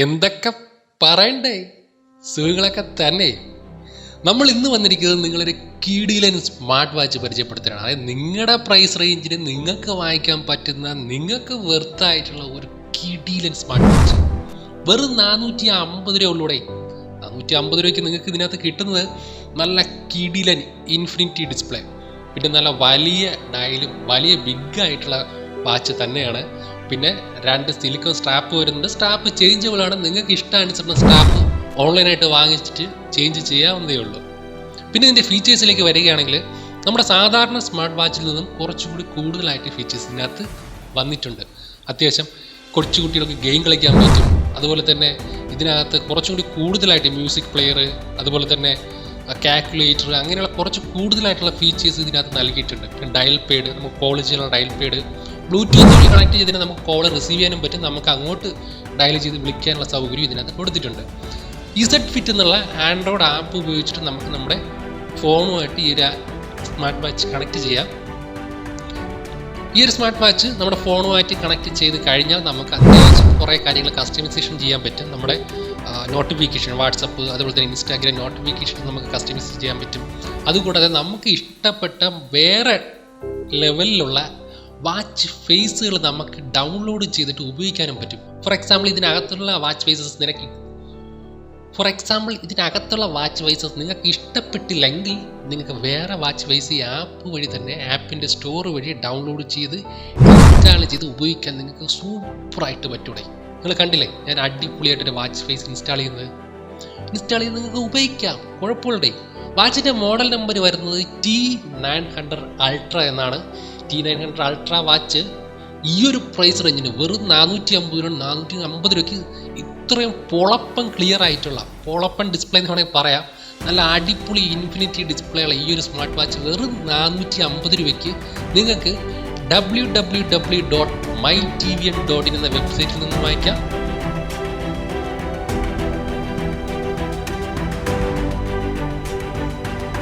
എന്തൊക്കെ പറയണ്ടേ, സുഖങ്ങളൊക്കെ തന്നെ. നമ്മൾ ഇന്ന് വന്നിരിക്കുന്നത് നിങ്ങളൊരു കിടിലൻ സ്മാർട്ട് വാച്ച് പരിചയപ്പെടുത്താനാണ്. അതായത് നിങ്ങളുടെ പ്രൈസ് റേഞ്ചിന് നിങ്ങൾക്ക് വാങ്ങിക്കാൻ പറ്റുന്ന, നിങ്ങൾക്ക് വെർത്തായിട്ടുള്ള ഒരു കിടിലൻ സ്മാർട്ട് വാച്ച്. വെറും 450 രൂപ ഉള്ളൂടെ. 450 രൂപയ്ക്ക് നിങ്ങൾക്ക് ഇതിനകത്ത് കിട്ടുന്നത് നല്ല കിടിലൻ ഇൻഫിനിറ്റി ഡിസ്പ്ലേ, പിന്നെ നല്ല വലിയ ഡയലും വലിയ ബിഗ് ആയിട്ടുള്ള വാച്ച് തന്നെയാണ്. പിന്നെ 2 സിലിക്കോൺ സ്ട്രാപ്പ് വരുന്നുണ്ട്. സ്ട്രാപ്പ് ചേഞ്ചബിൾ ആണ്. നിങ്ങൾക്ക് ഇഷ്ടാനുസരണം സ്ട്രാപ്പ് ഓൺലൈനായിട്ട് വാങ്ങിച്ചിട്ട് ചേഞ്ച് ചെയ്യാവുന്നതേ ഉള്ളൂ. പിന്നെ ഇതിൻ്റെ ഫീച്ചേഴ്സിലേക്ക് വരികയാണെങ്കിൽ നമ്മുടെ സാധാരണ സ്മാർട്ട് വാച്ചിൽ നിന്നും കുറച്ചുകൂടി കൂടുതലായിട്ട് ഫീച്ചേഴ്സ് ഇതിനകത്ത് വന്നിട്ടുണ്ട്. അത്യാവശ്യം കൊച്ചു കുട്ടികൾക്ക് ഗെയിം കളിക്കാൻ പറ്റും. അതുപോലെ തന്നെ ഇതിനകത്ത് കുറച്ചുകൂടി കൂടുതലായിട്ട് മ്യൂസിക് പ്ലെയർ, അതുപോലെ തന്നെ കാൽക്കുലേറ്റർ, അങ്ങനെയുള്ള കുറച്ച് കൂടുതലായിട്ടുള്ള ഫീച്ചേഴ്സ് ഇതിനകത്ത് നൽകിയിട്ടുണ്ട്. പിന്നെ ഡയൽ പേഡ്, നമുക്ക് കോൾ ചെയ്യാനുള്ള ഡയൽ പേഡ്, ബ്ലൂടൂത്ത് വഴി കണക്ട് ചെയ്തിട്ട് നമുക്ക് കോൾ റിസീവ് ചെയ്യാനും പറ്റും. നമുക്ക് അങ്ങോട്ട് ഡയൽ ചെയ്ത് വിളിക്കാനുള്ള സൗകര്യം ഇതിനകത്ത് കൊടുത്തിട്ടുണ്ട്. ഇസഡ് ഫിറ്റ് എന്നുള്ള ആൻഡ്രോയിഡ് ആപ്പ് ഉപയോഗിച്ചിട്ട് നമുക്ക് നമ്മുടെ ഫോണുമായിട്ട് ഈ ഒരു സ്മാർട്ട് വാച്ച് കണക്ട് ചെയ്യാം. ഈ ഒരു സ്മാർട്ട് വാച്ച് നമ്മുടെ ഫോണുമായിട്ട് കണക്ട് ചെയ്ത് കഴിഞ്ഞാൽ നമുക്ക് അത്യാവശ്യം കുറേ കാര്യങ്ങൾ കസ്റ്റമൈസേഷൻ ചെയ്യാൻ പറ്റും. നമ്മുടെ നോട്ടിഫിക്കേഷൻ, വാട്സപ്പ്, അതുപോലെ തന്നെ ഇൻസ്റ്റാഗ്രാം നോട്ടിഫിക്കേഷൻ നമുക്ക് കസ്റ്റമൈസ് ചെയ്യാൻ പറ്റും. അതുകൂടാതെ നമുക്ക് ഇഷ്ടപ്പെട്ട വേറെ ലെവലിലുള്ള വാച്ച് ഫേസുകൾ നമുക്ക് ഡൗൺലോഡ് ചെയ്തിട്ട് ഉപയോഗിക്കാനും പറ്റും. ഫോർ എക്സാമ്പിൾ ഇതിനകത്തുള്ള വാച്ച് ഫേസസ് നിങ്ങൾക്ക് ഇഷ്ടപ്പെട്ടില്ലെങ്കിൽ നിങ്ങൾക്ക് വേറെ വാച്ച് ഫേസ് ഈ ആപ്പ് വഴി തന്നെ ആപ്പിൻ്റെ സ്റ്റോർ വഴി ഡൗൺലോഡ് ചെയ്ത് ഇൻസ്റ്റാൾ ചെയ്ത് ഉപയോഗിക്കാൻ നിങ്ങൾക്ക് സൂപ്പറായിട്ട് പറ്റൂടെ. നിങ്ങൾ കണ്ടില്ലേ, ഞാൻ അടിപൊളിയായിട്ടൊരു വാച്ച് ഫേസ് ഇൻസ്റ്റാൾ ചെയ്ത് നിങ്ങൾക്ക് ഉപയോഗിക്കാം, കുഴപ്പമില്ലേ. വാച്ചിൻ്റെ മോഡൽ നമ്പർ വരുന്നത് T900 Ultra എന്നാണ്. T900 Ultra വാച്ച് ഈ ഒരു പ്രൈസ് റേഞ്ചിന് വെറും 450 രൂപയ്ക്ക് ഇത്രയും പൊളപ്പൻ ക്ലിയർ ആയിട്ടുള്ള പൊളപ്പൻ ഡിസ്പ്ലേ എന്ന് വേണമെങ്കിൽ പറയാം, നല്ല അടിപൊളി ഇൻഫിനിറ്റി ഡിസ്പ്ലേ ഉള്ള ഈ ഒരു സ്മാർട്ട് വാച്ച് വെറും 450 രൂപയ്ക്ക് നിങ്ങൾക്ക് www.mytvn.in എന്ന വെബ്സൈറ്റിൽ നിന്നും വാങ്ങിക്കാം.